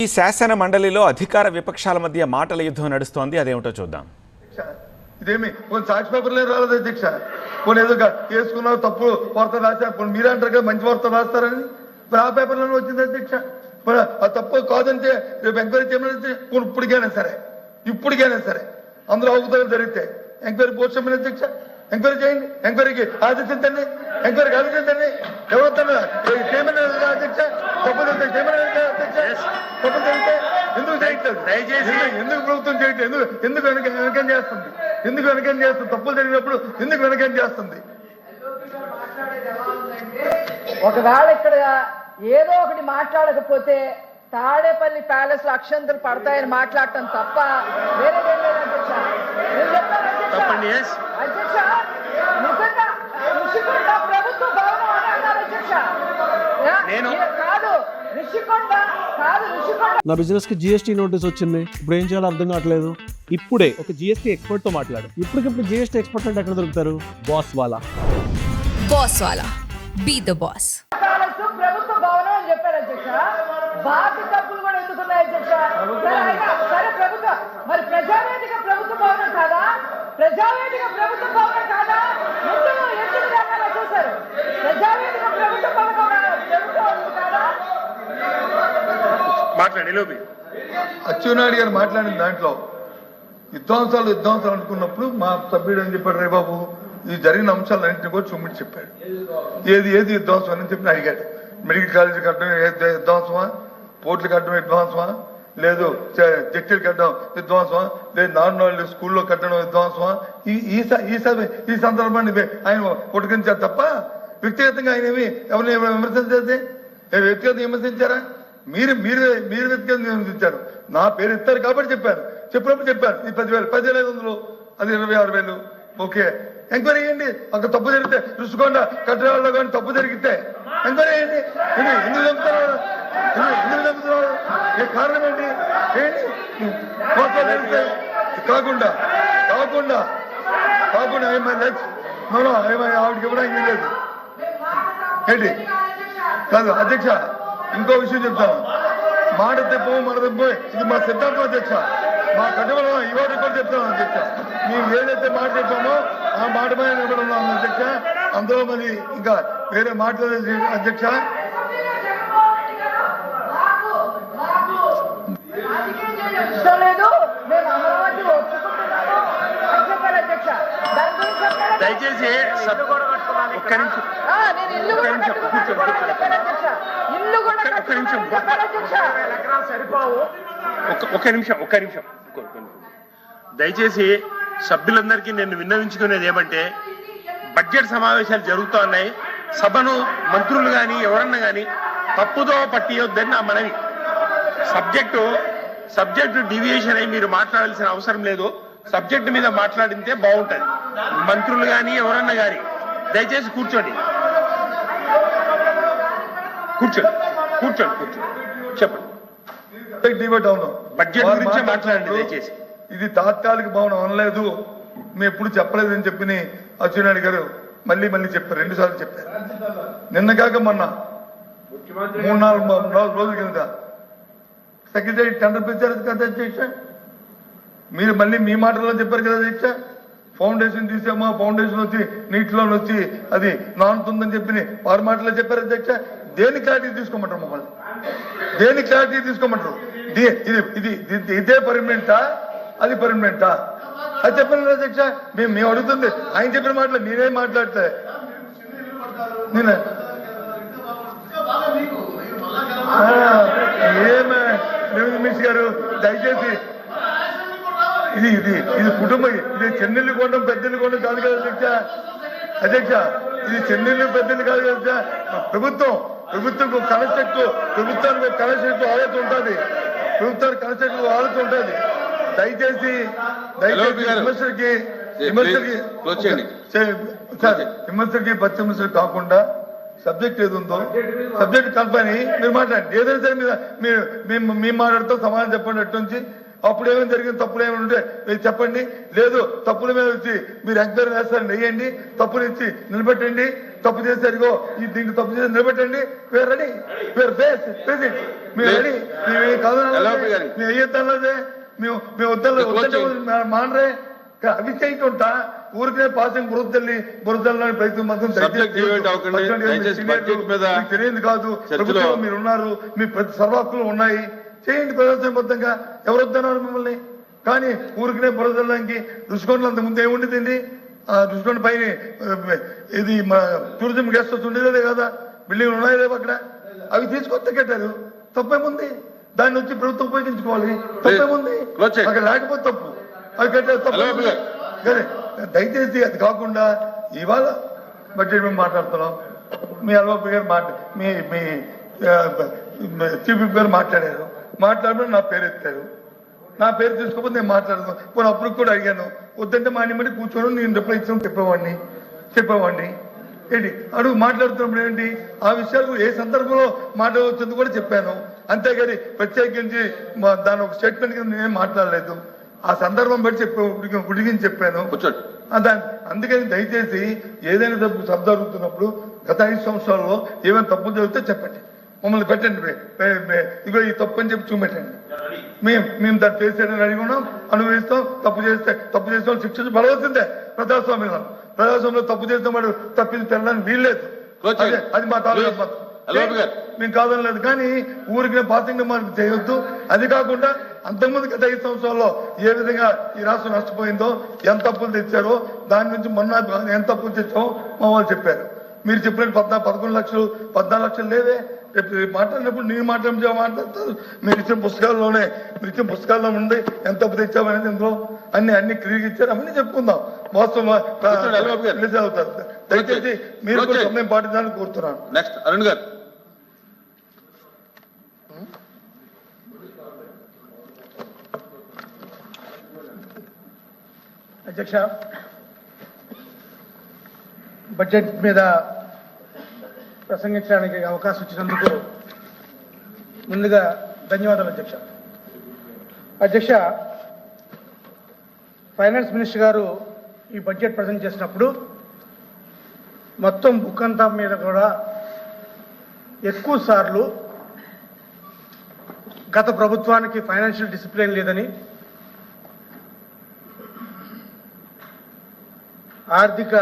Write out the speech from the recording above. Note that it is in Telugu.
ఈ శాసన మండలిలో అధికార విపక్షాల మధ్య మాటల యుద్ధం నడుస్తోంది. అదేమిటో చూద్దాం. ఇదేమి కొన్ని సాక్షి పేపర్లే రాలేదు అధ్యక్ష. కొన్ని ఏదో వేసుకున్నా తప్పు వార్త రాశారు. కొన్ని మీరే అంటారు కదా మంచి వార్త రాస్తారని, ఆ పేపర్లోనే వచ్చింది అధ్యక్ష. ఆ తప్పు కాదంటే రేపు ఎంక్వైరీ చేయమని ఇప్పటికైనా సరే అందులో అవకతవకలు జరిగితే ఎంక్వైరీ పోస్ట్ చేయమని అధ్యక్ష. ఎంక్వైరీ చేయండి, ఎంక్వైరీకి ఆదేశించండి, ఎంక్వైరీకి ఆదేశించండి. ఎవరు చేయమని అధ్యక్ష. తప్పు చేయమని అధ్యక్ష. తప్పు జరిగితే ఎందుకు చేయట్లేదు? ఎందుకు ప్రభుత్వం చేయట్లేదు? ఎందుకు వెనకం చేస్తుంది? తప్పులు జరిగినప్పుడు ఎందుకు వెనకం చేస్తుంది? ఒకవేళ ఇక్కడ ఏదో ఒకటి మాట్లాడకపోతే తాడేపల్లి ప్యాలెస్ లో అక్షంతలు పడతాయని మాట్లాడటం తప్ప వేరేదేం లేదు అధ్యక్ష. అధ్యక్ష నిజంగా ఋషికొండ ప్రభుత్వ భవనం అని అన్నారు అధ్యక్ష. కాదు ఋషికొండ. నా బిజినెస్ కి జిఎస్టీ నోటీస్ వచ్చింది. ఇప్పుడు ఏం చేయాలో అర్థం కావట్లేదు. ఇప్పుడే ఒక జిఎస్టీ ఎక్స్పర్ట్ తో మాట్లాడు. ఇప్పటికిప్పుడు జిఎస్టీ ఎక్స్పర్ట్ అంటే ఎక్కడ దొరుకుతారు? బాస్ వాలా బీ ద బాస్. ప్రభుత్వ భవనం అని చెప్పారు అధ్యక్ష. బాకీ తప్పులు కూడా ఎందుకున్నాయి అధ్యక్ష? సరే ప్రభుత్వ మరి ప్రజావేదిక ప్రభుత్వ భవనం కాదా? ఎందుకు రకాల చూశారు? ప్రజావేదిక ప్రభుత్వ భవనం కాదా? అచ్చెన్నాయుడు గారు మాట్లాడిన దాంట్లో విధ్వంసాలు అనుకున్నప్పుడు మా సభ్యుడు అని చెప్పాడు, రే బాబు ఈ జరిగిన అంశాలన్నింటినీ కూడా చూమిటి చెప్పాడు. ఏది విధ్వంసం అని చెప్పి అడిగాడు. మెడికల్ కాలేజీ కట్టడం విధ్వంసమా, పోర్టులు కట్టడం విధ్వంసమా, లేదు జట్టీలు కట్టడం విధ్వంసమా, లేదు నార్మల్ స్కూల్లో కట్టడం విధ్వంసమా? ఈ సందర్భాన్ని ఆయన పుట్టుకించారు తప్ప వ్యక్తిగతంగా ఆయన ఏమి ఎవరిని విమర్శించేది? వ్యక్తిగతంగా విమర్శించారా? మీరు వ్యక్తిగతంగా విమర్శించారు. నా పేరు ఇస్తారు కాబట్టి చెప్పినప్పుడు చెప్పారు ఈ 10,500 అది 26,000. ఓకే, ఎంక్వైరీ చేయండి. అక్కడ తప్పు జరిగితే రుషికొండ కట్టడాల్లో కానీ తప్పు జరిగితే ఎంక్వైరీ చేయండి. ఎందుకు చంపుతున్నారు? ఏ కారణం ఏంటి? కాకుండా ఆవిడకి ఇవ్వడానికి లేదు ఏంటి? కాదు అధ్యక్ష, ఇంకో విషయం చెప్తాను. మాట తెప్పు మన తెప్పు ఇది మా సిద్ధాంతం అధ్యక్ష. మా కట్టుబడి ఇవాళ కూడా చెప్తాను అధ్యక్ష. మేము ఏదైతే మాట చెప్పామో ఆ మాట పైన నిలబడి ఉన్నాము అధ్యక్ష. అందులో మరి ఇంకా వేరే మాట్లాడేది అధ్యక్ష. దయచేసి ఒక్క నిమిషం. దయచేసి సభ్యులందరికీ నేను విన్నవించుకునేది ఏమంటే, బడ్జెట్ సమావేశాలు జరుగుతూ ఉన్నాయి. సభను మంత్రులు కానీ ఎవరన్నా కానీ తప్పుదో పట్టియొద్దని నా మనవి. సబ్జెక్టు డివియేషన్ అయి మీరు మాట్లాడాల్సిన అవసరం లేదు. సబ్జెక్టు మీద మాట్లాడితే బాగుంటుంది. మంత్రులు కానీ ఎవరన్నా కానీ దయచేసి కూర్చోండి. చెప్పండి. బడ్జెట్ గురించి మాట్లాడండి దయచేసి. ఇది తాత్కాలిక భవనం అనలేదు, మేము ఎప్పుడు చెప్పలేదని చెప్పి అచ్చెన్నాయుడు గారు మళ్ళీ చెప్పారు. 2 సార్లు చెప్పారు. నిన్న కాక మొన్న 3-4 రోజుల కింద సెక్రటరీ టెండర్ పిలిచారు కదా అధ్యక్ష. మీరు మళ్ళీ మీ మాటల్లో చెప్పారు కదా అధ్యక్ష. ఫౌండేషన్ తీసామా, ఫౌండేషన్ వచ్చి నీటిలోకి వచ్చి అది నానుతుందని చెప్పి వారి మాటలో చెప్పారు అధ్యక్ష. దేని క్లారిటీ తీసుకోమంటారు? మమ్మల్ని దేని క్లారిటీ తీసుకోమంటారు? ఇదే పర్మనెంటా, అది పర్మనెంటా? అది చెప్పండి అధ్యక్ష. మేము అడుగుతుంది ఆయన చెప్పిన మాటలు నేనేం మాట్లాడితే మినిస్టర్ గారు దయచేసి ఇది కుటుంబం. ఇది చెన్నెల్లి కొండం పెద్దెల్లి కొండం కాదు కదా అధ్యక్ష. ఇది చెన్నెల్లి పెద్దెల్లి కాదు కదా. ప్రభుత్వం కన్స్ట్రక్ట్ ప్రభుత్వానికి కన్స్ట్రక్ట్ ఆలోచన ఉంటుంది. దయచేసి విమర్శకి పశ్చిమర్శలు కాకుండా సబ్జెక్ట్ ఏది ఉందో సబ్జెక్ట్ కల్పని మీరు మాట్లాడండి. ఏదైనా సరే మేము మాట్లాడుతూ సమాధానం చెప్పండి. అటు నుంచి అప్పుడు ఏమైనా జరిగింది, తప్పులు ఏమైనా ఉంటే మీరు చెప్పండి. లేదు తప్పుల మీద వచ్చి మీరు ఎంక్వైరీ వేస్తారని వేయండి, తప్పులు ఇచ్చి నిలబెట్టండి. తప్పు చేశారు, ఇగో ఈ దీన్ని తప్పు చేసి నిలబెట్టండి, where ready, where base president, మీరు రెడీ, మేము కాదు మేము అయ్యేద్దాంలేదే, మేము వద్దంటే మానరే అవి చేయకుండా ఊరికే పాసింగ్ బురదల్లని ప్రయత్నం మాత్రం తెలియదు కాదు. ప్రభుత్వంలో మీరు ఉన్నారు, మీ ప్రతి సర్వాక్కులు ఉన్నాయి, చేయండి ప్రజాస్వామ్యబద్ధంగా. ఎవరు వద్దన్నారు మిమ్మల్ని? కానీ ఊరికనే బురదల్లానికి రుషికొండలు అంత ముందు ఏముండేదండి? ఆ రుషికొండ పైన ఇది మా టూరిజం గెస్ట్ హౌస్ ఉండేదే కదా, బిల్డింగ్లు ఉన్నాయి లేవు అక్కడ, అవి తీసుకొస్తే కట్టారు, తప్పేముంది? దాన్ని వచ్చి ప్రభుత్వం ఉపయోగించుకోవాలి, తప్పేముంది? అక్కడ లేకపోతే తప్పు, అవి కట్టారు తప్పు. కానీ దయచేసి అది కాకుండా ఇవాళ బడ్జెట్ మేము మాట్లాడుతున్నాం, మీ అల్వాపి గారు మీ చీఫ్ విప్ గారు మాట్లాడినప్పుడు నా పేరు ఎత్తారు, నా పేరు తీసుకోకపోతే నేను మాట్లాడదు. పోనీ అప్పుడు కూడా అడిగాను, వద్దంటే మా నిమ్మడి కూర్చోవడం నేను రిప్లై ఇచ్చాను చెప్పేవాడిని ఏంటి అడుగు మాట్లాడుతున్నప్పుడు ఏంటి ఆ విషయాలు ఏ సందర్భంలో మాట్లాడవచ్చుంది కూడా చెప్పాను, అంతేగాని ప్రత్యేకించి దాని ఒక స్టేట్మెంట్ కింద నేనేం మాట్లాడలేదు. ఆ సందర్భం బట్టి గుడిగిని చెప్పాను. అందుకని దయచేసి ఏదైనా తప్పు జరుగుతున్నప్పుడు గత 5 సంవత్సరాల్లో ఏమైనా తప్పులు జరిగితే చెప్పండి, మమ్మల్ని పెట్టండి, ఇగో ఈ తప్పు అని చెప్పి చూపెట్టండి. మేము దాన్ని చేసేదని అడిగి ఉన్నాం, అనుభవిస్తాం. తప్పు చేస్తే శిక్షించి పడవలసిందే. ప్రజాస్వామ్యంలో తప్పు చేస్తే వాడు తప్పించి తెల్లడానికి వీల్లేదు. అది మా తాలూకా మేము కాదనలేదు. కానీ ఊరికి పాసింగ్ మార్క్ చేయొద్దు. అది కాకుండా అంతకుముందు గత 5 సంవత్సరాల్లో ఏ విధంగా ఈ రాష్ట్రం నష్టపోయిందో, ఎంత తప్పులు తెచ్చారో, దాని నుంచి మొన్న ఎంత తప్పులు తెచ్చామో మా వాళ్ళు చెప్పారు. మీరు చెప్పినట్టు 11 లక్షలు 14 లక్షలు లేవే. రేపు మాట్లాడినప్పుడు నేను మాట్లాడతారు. మీరు ఇచ్చిన పుస్తకాల్లో ఉంది ఎంత తప్పు తెచ్చామనేది, ఇందులో అన్ని క్లియర్ ఇచ్చారు, అవన్నీ చెప్పుకుందాం. వాస్తవం అవుతారు. దయచేసి మీరు కూడా సమయం పాటించాలని కోరుతున్నాను. నెక్స్ట్ అరుణ్ గారు. అధ్యక్ష, బడ్జెట్ మీద ప్రసంగించడానికి అవకాశం ఇచ్చినందుకు ముందుగా ధన్యవాదాలు అధ్యక్ష. అధ్యక్ష, ఫైనాన్స్ మినిస్టర్ గారు ఈ బడ్జెట్ ప్రజెంట్ చేసినప్పుడు మొత్తం బుక్ అంతా మీద కూడా ఎక్కువ సార్లు గత ప్రభుత్వానికి ఫైనాన్షియల్ డిసిప్లిన్ లేదని, ఆర్థిక